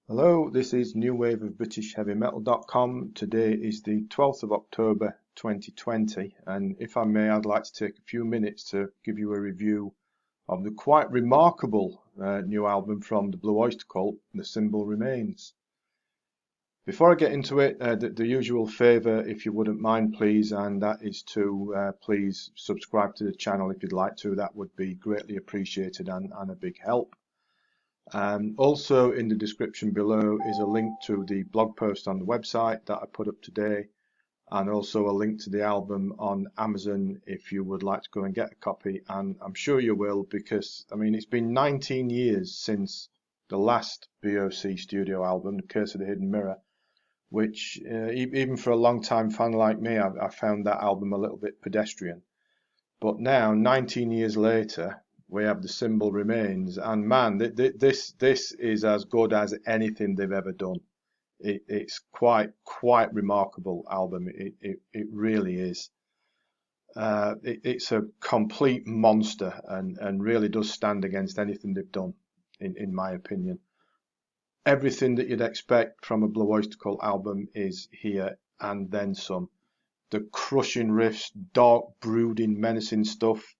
Hello, this is New Wave of British Heavy Metal.com. Today is the 12th of October 2020, and if I may, I'd like to take a few minutes to give you a review of the quite remarkable new album from the Blue Oyster Cult, The Symbol Remains. Before I get into it, the usual favour, if you wouldn't mind please, and that is to please subscribe to the channel if you'd like to. That would be greatly appreciated and a big help. Also in the description below is a link to the blog post on the website that I put up today, and also a link to the album on Amazon if you would like to go and get a copy, and I'm sure you will, because I mean it's been 19 years since the last BOC studio album, The Curse of the Hidden Mirror, which even for a long time fan like me, I found that album a little bit pedestrian. But now, 19 years later, we have The Symbol Remains, and man, this is as good as anything they've ever done. It's quite remarkable album. It really is. It's a complete monster, and really does stand against anything they've done, in my opinion. Everything that you'd expect from a Blue Oyster Cult album is here, and then some. The crushing riffs, dark, brooding, menacing stuff.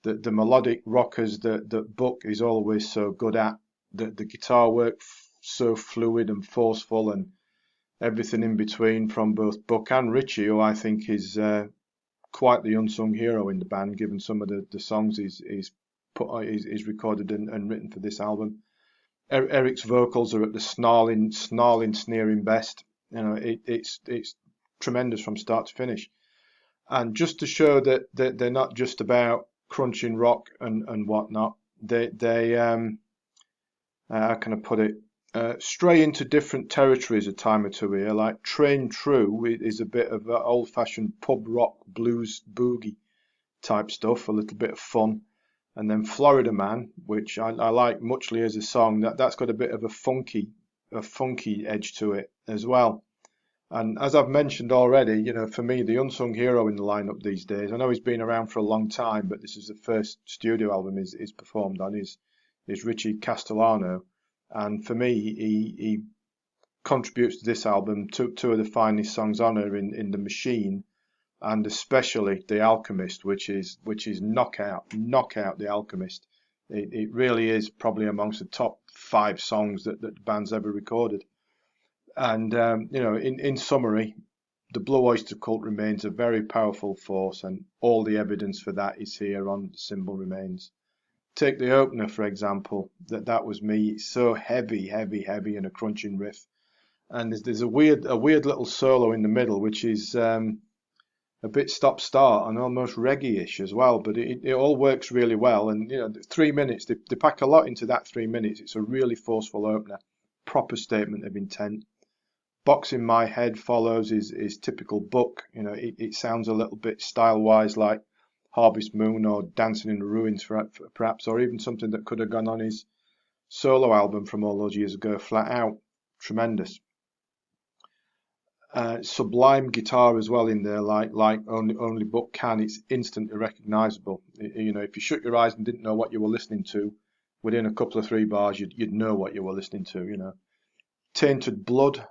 The melodic rockers that Buck is always so good at. The guitar work so fluid and forceful, and everything in between from both Buck and Richie, who I think is quite the unsung hero in the band, given some of the songs he's recorded and written for this album. Eric's vocals are at the snarling, sneering best. You know, it's tremendous from start to finish. And just to show that they're not just about crunching rock and whatnot, they how can I put it, stray into different territories a time or two here. Like Train True is a bit of old-fashioned pub rock, blues, boogie type stuff, a little bit of fun. And then Florida Man, which I like muchly as a song, that's got a bit of a funky edge to it as well. And as I've mentioned already, you know, for me, the unsung hero in the lineup these days, I know he's been around for a long time, but this is the first studio album he's performed on, is Richie Castellano. And for me, he contributes to this album two of the finest songs on her in The Machine, and especially The Alchemist, which is knockout The Alchemist. It really is probably amongst the top 5 songs that the band's ever recorded. And you know, in summary, the Blue Oyster Cult remains a very powerful force, and all the evidence for that is here on The Symbol Remains. Take the opener, for example. That was me. It's so heavy, and a crunching riff. And there's a weird little solo in the middle, which is a bit stop-start and almost reggae-ish as well. But it all works really well. And you know, 3 minutes, they pack a lot into that 3 minutes. It's a really forceful opener, proper statement of intent. Box in My Head follows is typical Buck. You know, it sounds a little bit style-wise like Harvest Moon or Dancing in the Ruins, perhaps, or even something that could have gone on his solo album from all those years ago, Flat Out. Tremendous. Sublime guitar as well in there, like only Buck can. It's instantly recognisable. You know, if you shut your eyes and didn't know what you were listening to, within a couple of 3 bars, you'd know what you were listening to. You know. Tainted Blood,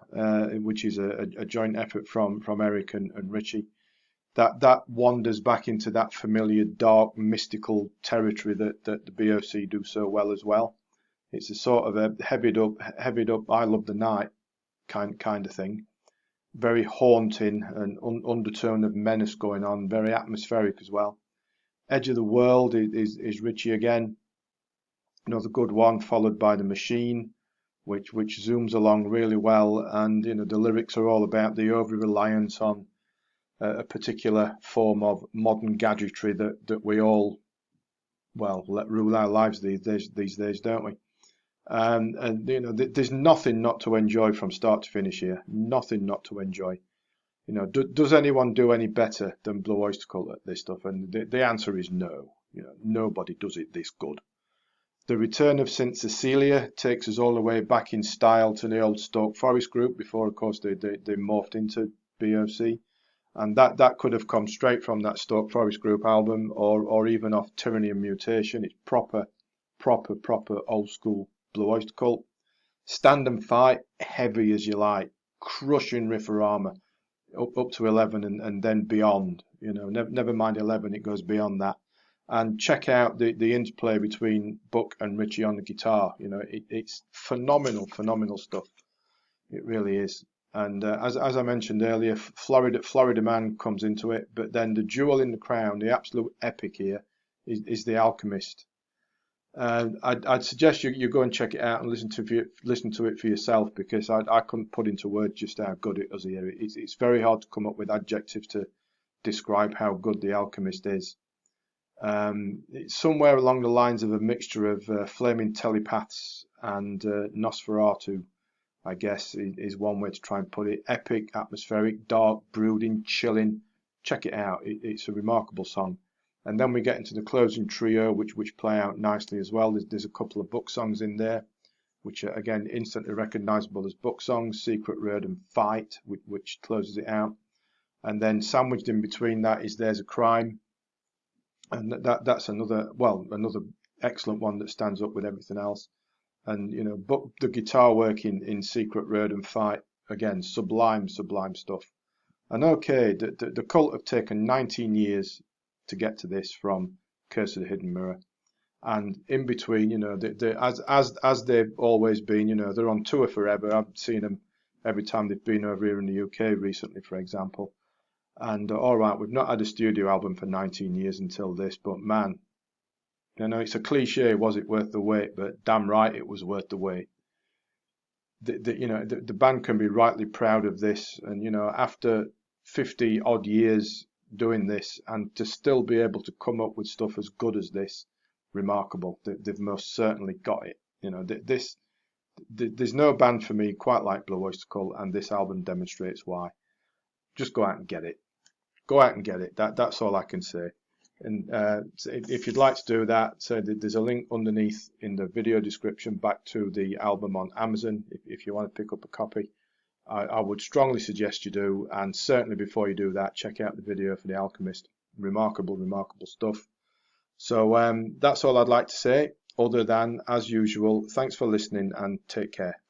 which is a joint effort from Eric and Richie, that wanders back into that familiar dark mystical territory that the BOC do so well as well. It's a sort of a heavied up I Love the Night kind of thing, very haunting and undertone of menace going on, very atmospheric as well. Edge of the World is Richie again, another good one, followed by The Machine, which zooms along really well, and you know, the lyrics are all about the over-reliance on a particular form of modern gadgetry that we all, well, let rule our lives these days, don't we? And you know, there's nothing not to enjoy from start to finish here. Nothing not to enjoy. You know, does anyone do any better than Blue Oyster Cult at this stuff? And the answer is no. You know, nobody does it this good. The return of St. Cecilia takes us all the way back in style to the old Stoke Forest group before, of course, they morphed into BOC. And that could have come straight from that Stoke Forest group album, or even off Tyranny and Mutation. It's proper old school Blue Oyster Cult. Stand and Fight, heavy as you like, crushing Riffarama, up to 11 and then beyond. You know, never mind 11, it goes beyond that. And check out the interplay between Buck and Richie on the guitar. You know, it's phenomenal stuff. It really is. And as I mentioned earlier, Florida Man comes into it, but then the jewel in the crown, the absolute epic here, is The Alchemist. I'd suggest you go and check it out and listen to it for yourself, because I couldn't put into words just how good it is here. It's very hard to come up with adjectives to describe how good The Alchemist is. It's somewhere along the lines of a mixture of Flaming Telepaths and Nosferatu, I guess, is one way to try and put it. Epic, atmospheric, dark, brooding, chilling. Check it out. It's a remarkable song. And then we get into the closing trio, which play out nicely as well. There's a couple of Buck songs in there, which are, again, instantly recognizable as Buck songs. Secret Road and Fight, which closes it out. And then sandwiched in between that is There's a Crime. And that's another excellent one that stands up with everything else. And, you know, but the guitar work in Secret Road and Fight, again, sublime stuff. And okay, the Cult have taken 19 years to get to this from Curse of the Hidden Mirror. And in between, you know, as they've always been, you know, they're on tour forever. I've seen them every time they've been over here in the UK recently, for example. And all right, we've not had a studio album for 19 years until this, but man, you know, it's a cliche, was it worth the wait? But damn right it was worth the wait. The band can be rightly proud of this, and you know, after 50 odd years doing this, and to still be able to come up with stuff as good as this, remarkable. They've most certainly got it. You know, there's no band for me quite like Blue Oyster Cult, and this album demonstrates why. Just go out and get it. Go out and get it. That's all I can say. And if you'd like to do that, so there's a link underneath in the video description back to the album on Amazon if you want to pick up a copy. I would strongly suggest you do, and certainly before you do that, check out the video for The Alchemist. Remarkable stuff. So that's all I'd like to say, other than, as usual, thanks for listening and take care.